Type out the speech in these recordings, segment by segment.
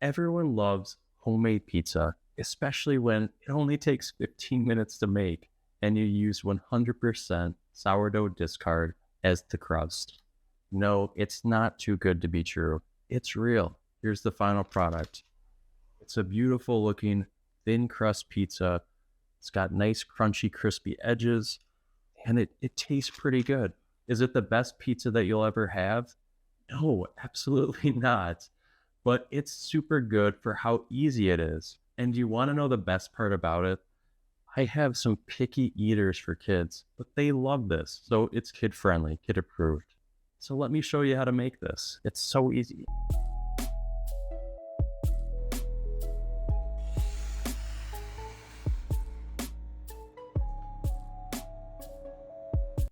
Everyone loves homemade pizza, especially when it only takes 15 minutes to make and you use 100% sourdough discard as the crust. No, it's not too good to be true. It's real. Here's the final product. It's a beautiful looking thin crust pizza. It's got nice crunchy crispy edges and it tastes pretty good. Is it the best pizza that you'll ever have? No, absolutely not. But it's super good for how easy it is. And you want to know the best part about it? I have some picky eaters for kids, but they love this. So it's kid friendly, kid approved. So let me show you how to make this. It's so easy.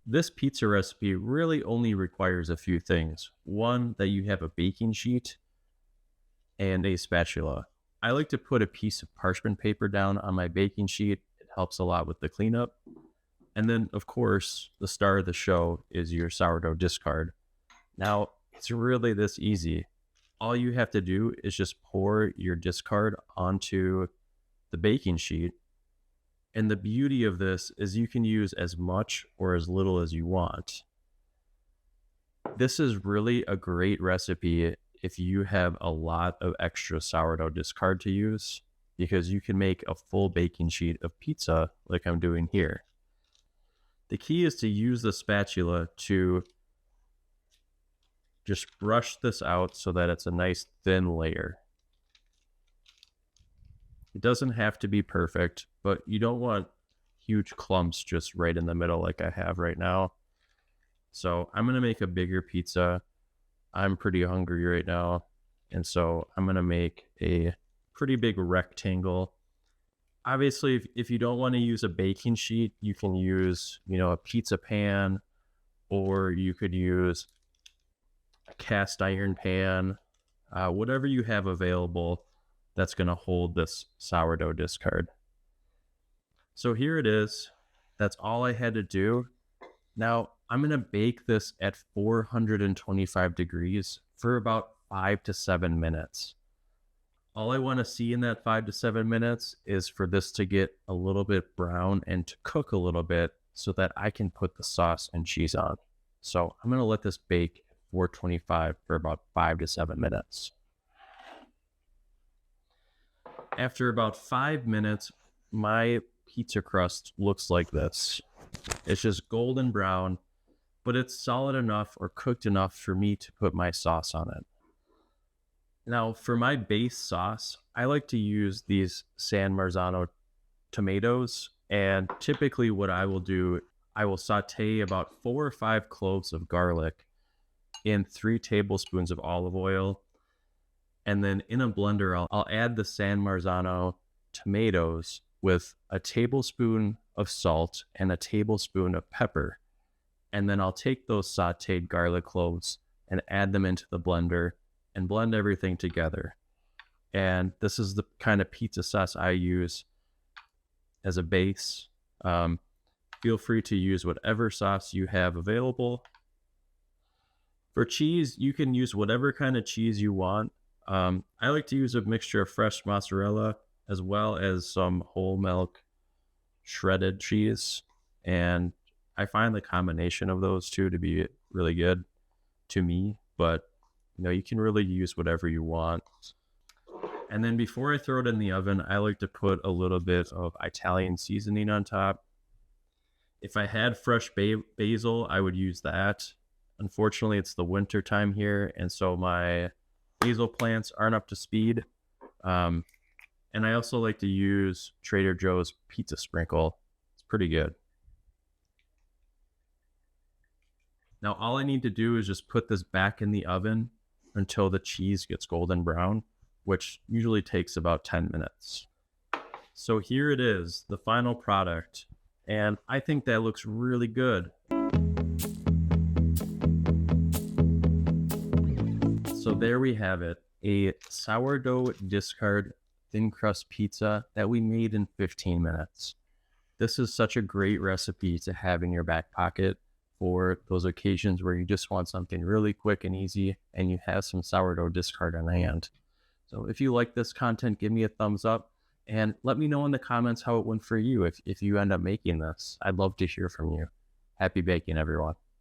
This pizza recipe really only requires a few things. One, that you have a baking sheet and a spatula. I like to put a piece of parchment paper down on my baking sheet. It helps a lot with the cleanup. And then, of course, the star of the show is your sourdough discard. Now, it's really this easy. All you have to do is just pour your discard onto the baking sheet. And the beauty of this is you can use as much or as little as you want. This is really a great recipe if you have a lot of extra sourdough discard to use, because you can make a full baking sheet of pizza like I'm doing here. The key is to use the spatula to just brush this out so that it's a nice thin layer. It doesn't have to be perfect, but you don't want huge clumps just right in the middle like I have right now. So I'm going to make a bigger pizza. I'm pretty hungry right now. And so I'm going to make a pretty big rectangle. Obviously, if you don't want to use a baking sheet, you can use, a pizza pan, or you could use a cast iron pan, whatever you have available that's going to hold this sourdough discard. So here it is. That's all I had to do. Now I'm going to bake this at 425 degrees for about 5 to 7 minutes. All I want to see in that 5 to 7 minutes is for this to get a little bit brown and to cook a little bit so that I can put the sauce and cheese on. So I'm going to let this bake at 425 for about 5 to 7 minutes. After about 5 minutes, my pizza crust looks like this. It's just golden brown, but it's solid enough or cooked enough for me to put my sauce on it. Now, for my base sauce, I like to use these San Marzano tomatoes. And typically what I will do, I will saute about 4 or 5 cloves of garlic in 3 tablespoons of olive oil. And then in a blender, I'll add the San Marzano tomatoes with a tablespoon of salt and a tablespoon of pepper. And then I'll take those sauteed garlic cloves and add them into the blender and blend everything together. And this is the kind of pizza sauce I use as a base. Feel free to use whatever sauce you have available. For cheese, you can use whatever kind of cheese you want. I like to use a mixture of fresh mozzarella as well as some whole milk shredded cheese. And I find the combination of those two to be really good to me, but you can really use whatever you want. And then before I throw it in the oven, I like to put a little bit of Italian seasoning on top. If I had fresh basil, I would use that. Unfortunately, it's the winter time here, and so my basil plants aren't up to speed. And I also like to use Trader Joe's pizza sprinkle. It's pretty good. Now all I need to do is just put this back in the oven until the cheese gets golden brown, which usually takes about 10 minutes. So here it is, the final product. And I think that looks really good. So there we have it, a sourdough discard thin crust pizza that we made in 15 minutes. This is such a great recipe to have in your back pocket for those occasions where you just want something really quick and easy and you have some sourdough discard on hand. So if you like this content, give me a thumbs up and let me know in the comments how it went for you if you end up making this. I'd love to hear from you. Happy baking, everyone.